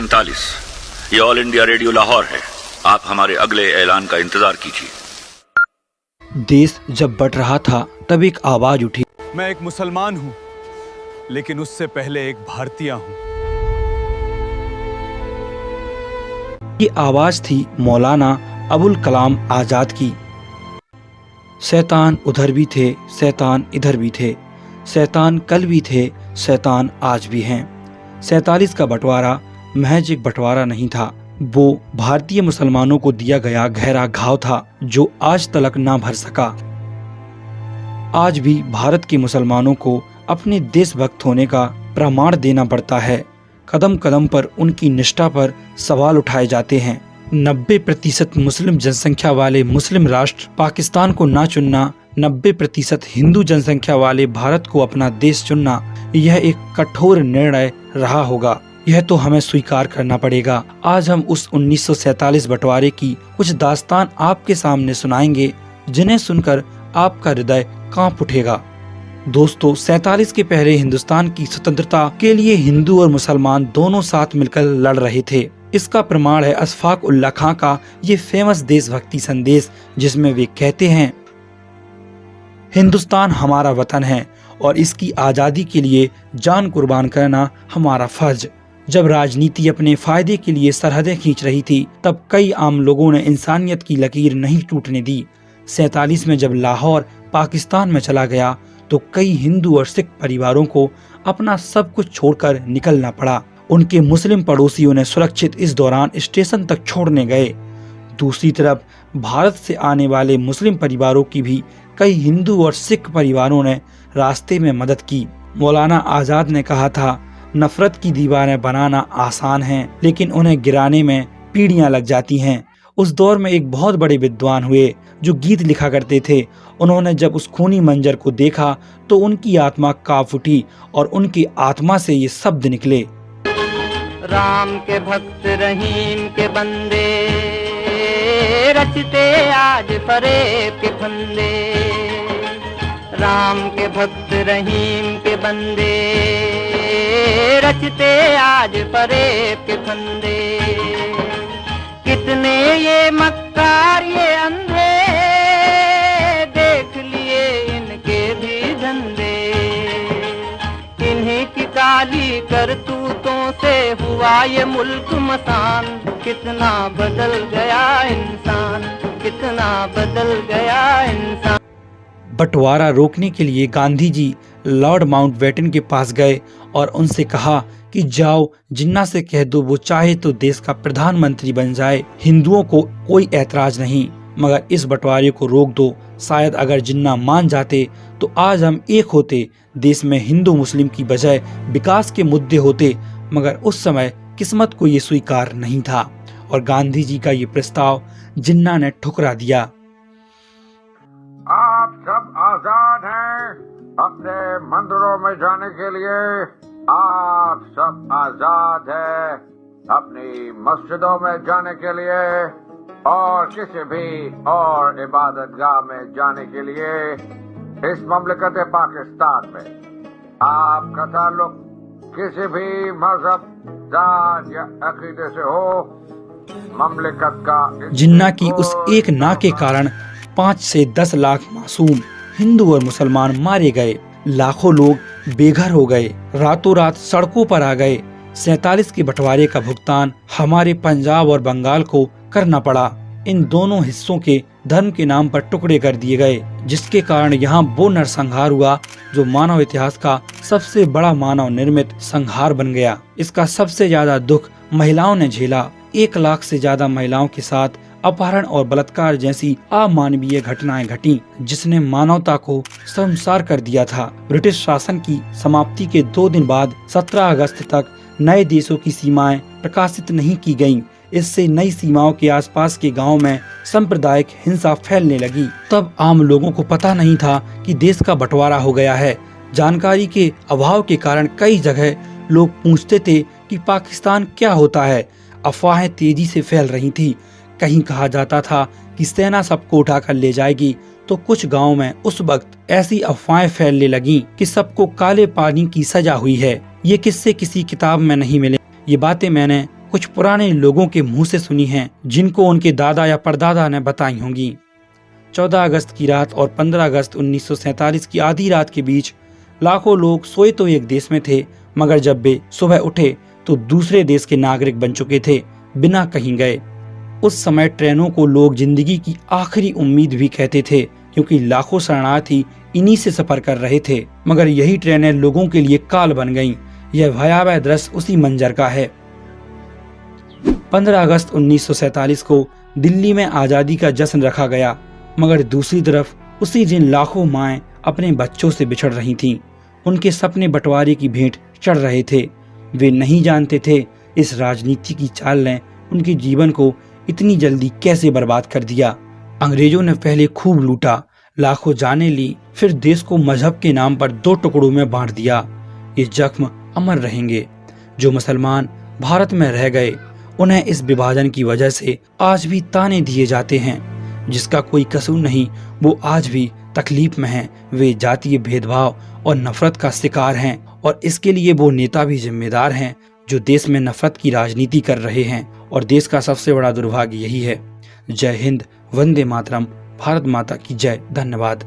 47 ये all India radio Lahore है। आप हमारे अगले ऐलान का इंतजार कीजिए। देश जब बढ़ रहा था तब एक आवाज उठी। मैं एक मुसलमान हूँ, लेकिन उससे पहले एक भारतीय हूँ। ये आवाज थी मौलाना अबुल कलाम आजाद की। शैतान उधर भी थे, शैतान इधर भी थे, शैतान कल भी थे, शैतान आज भी हैं। 47 का बंटवारा महज एक बंटवारा नहीं था, वो भारतीय मुसलमानों को दिया गया गहरा घाव था जो आज तलक ना भर सका। आज भी भारत के मुसलमानों को अपने देशभक्त होने का प्रमाण देना पड़ता है। कदम कदम पर उनकी निष्ठा पर सवाल उठाए जाते हैं। 90% मुस्लिम जनसंख्या वाले मुस्लिम राष्ट्र पाकिस्तान को ना चुनना, 90% हिंदू जनसंख्या वाले भारत को अपना देश चुनना, यह एक कठोर निर्णय रहा होगा। यह तो हमें स्वीकार करना पड़ेगा। आज हम उस 1947 बंटवारे की कुछ दास्तान आपके सामने सुनाएंगे, जिन्हें सुनकर आपका हृदय कांप उठेगा। दोस्तों, 47 के पहले हिंदुस्तान की स्वतंत्रता के लिए हिंदू और मुसलमान दोनों साथ मिलकर लड़ रहे थे। इसका प्रमाण है अशफाक उल्लाह खां का ये फेमस देशभक्ति संदेश, जिसमें वे कहते हैं, हिंदुस्तान हमारा वतन है और इसकी आज़ादी के लिए जान कुर्बान करना हमारा फर्ज। जब राजनीति अपने फायदे के लिए सरहदें खींच रही थी, तब कई आम लोगों ने इंसानियत की लकीर नहीं टूटने दी। 47 में जब लाहौर पाकिस्तान में चला गया तो कई हिंदू और सिख परिवारों को अपना सब कुछ छोड़कर निकलना पड़ा। उनके मुस्लिम पड़ोसियों ने सुरक्षित इस दौरान स्टेशन तक छोड़ने गए। दूसरी तरफ भारत से आने वाले मुस्लिम परिवारों की भी कई हिंदू और सिख परिवारों ने रास्ते में मदद की। मौलाना आजाद ने कहा था, नफरत की दीवारें बनाना आसान है, लेकिन उन्हें गिराने में पीढ़ियां लग जाती हैं। उस दौर में एक बहुत बड़े विद्वान हुए जो गीत लिखा करते थे। उन्होंने जब उस खूनी मंजर को देखा तो उनकी आत्मा कांप उठी और उनकी आत्मा से ये शब्द निकले, राम के भक्त रहीम के बंदे रचते आज फरेब के फंदे। राम के भक्त रहीम के बंदे रचते आज फरेब के फंदे। कितने ये मक्कार ये अंधे देख लिए इनके भी धंधे। इन्हीं की काली करतूतों से हुआ ये मुल्क मसान। कितना बदल गया इंसान, कितना बदल गया इंसान। बंटवारा रोकने के लिए गांधी जी लॉर्ड माउंटबेटन के पास गए और उनसे कहा कि जाओ, जिन्ना से कह दो वो चाहे तो देश का प्रधानमंत्री बन जाए। हिंदुओं को कोई ऐतराज नहीं, मगर इस बंटवारे को रोक दो। शायद अगर जिन्ना मान जाते तो आज हम एक होते। देश में हिंदू मुस्लिम की बजाय विकास के मुद्दे होते, मगर उस समय किस्मत को ये स्वीकार नहीं था और गांधी जी का ये प्रस्ताव जिन्ना ने ठुकरा दिया। आप सब आजाद हैं अपने मंदिरों में जाने के लिए। आप सब आजाद हैं अपनी मस्जिदों में जाने के लिए और किसी भी और इबादतगाह में जाने के लिए। इस ममलिकत पाकिस्तान में आपका ताल्लुक किसी भी मजहब, जात या अकीदे से हो, ममलिकत का जिन्ना की उस एक ना के कारण 5 से 10 लाख मासूम हिंदू और मुसलमान मारे गए। लाखों लोग बेघर हो गए, रातों रात सड़कों पर आ गए। 47 के बंटवारे का भुगतान हमारे पंजाब और बंगाल को करना पड़ा। इन दोनों हिस्सों के धर्म के नाम पर टुकड़े कर दिए गए, जिसके कारण यहाँ वो नरसंहार हुआ जो मानव इतिहास का सबसे बड़ा मानव निर्मित संहार बन गया। इसका सबसे ज्यादा दुख महिलाओं ने झेला। 1 लाख से ज्यादा महिलाओं के साथ अपहरण और बलात्कार जैसी अमानवीय घटनाएं घटी, जिसने मानवता को शर्मसार कर दिया था। ब्रिटिश शासन की समाप्ति के 2 दिन बाद 17 अगस्त तक नए देशों की सीमाएं प्रकाशित नहीं की गईं। इससे नई सीमाओं के आसपास के गांव में सांप्रदायिक हिंसा फैलने लगी। तब आम लोगों को पता नहीं था कि देश का बंटवारा हो गया है। जानकारी के अभाव के कारण कई जगह लोग पूछते थे कि पाकिस्तान क्या होता है। अफवाहें तेजी से फैल रही थी। कहीं कहा जाता था कि सेना सबको उठाकर ले जाएगी, तो कुछ गांव में उस वक्त ऐसी अफवाहें फैलने लगीं कि सबको काले पानी की सजा हुई है। ये किस्से किसी किताब में नहीं मिले। ये बातें मैंने कुछ पुराने लोगों के मुंह से सुनी हैं, जिनको उनके दादा या परदादा ने बताई होंगी। 14 अगस्त की रात और 15 अगस्त 1947 की आधी रात के बीच लाखों लोग सोए तो एक देश में थे, मगर जब वे सुबह उठे तो दूसरे देश के नागरिक बन चुके थे, बिना कहीं गए। उस समय ट्रेनों को लोग जिंदगी की आखिरी उम्मीद भी कहते थे, क्योंकि लाखों शरणार्थी इन्हीं से सफर कर रहे थे, मगर यही ट्रेनें लोगों के लिए काल बन गईं। यह भयावह दृश्य उसी मंजर का है। 15 अगस्त 1947 को दिल्ली में आजादी का जश्न रखा गया, मगर दूसरी तरफ उसी दिन लाखों माएं अपने बच्चों से बिछड़ रही थीं। उनके सपने बंटवारे की भेंट चढ़ रहे थे। वे नहीं जानते थे इस राजनीति की चाल ने उनके जीवन को इतनी जल्दी कैसे बर्बाद कर दिया। अंग्रेजों ने पहले खूब लूटा, लाखों जानें ली, फिर देश को मजहब के नाम पर 2 टुकड़ों में बांट दिया। ये जख्म अमर रहेंगे। जो मुसलमान भारत में रह गए, उन्हें इस विभाजन की वजह से आज भी ताने दिए जाते हैं। जिसका कोई कसूर नहीं, वो आज भी तकलीफ में हैं। वे जातीय भेदभाव और नफरत का शिकार हैं, और इसके लिए वो नेता भी जिम्मेदार हैं जो देश में नफरत की राजनीति कर रहे हैं। और देश का सबसे बड़ा दुर्भाग्य यही है। जय हिंद, वंदे मातरम, भारत माता की जय। धन्यवाद।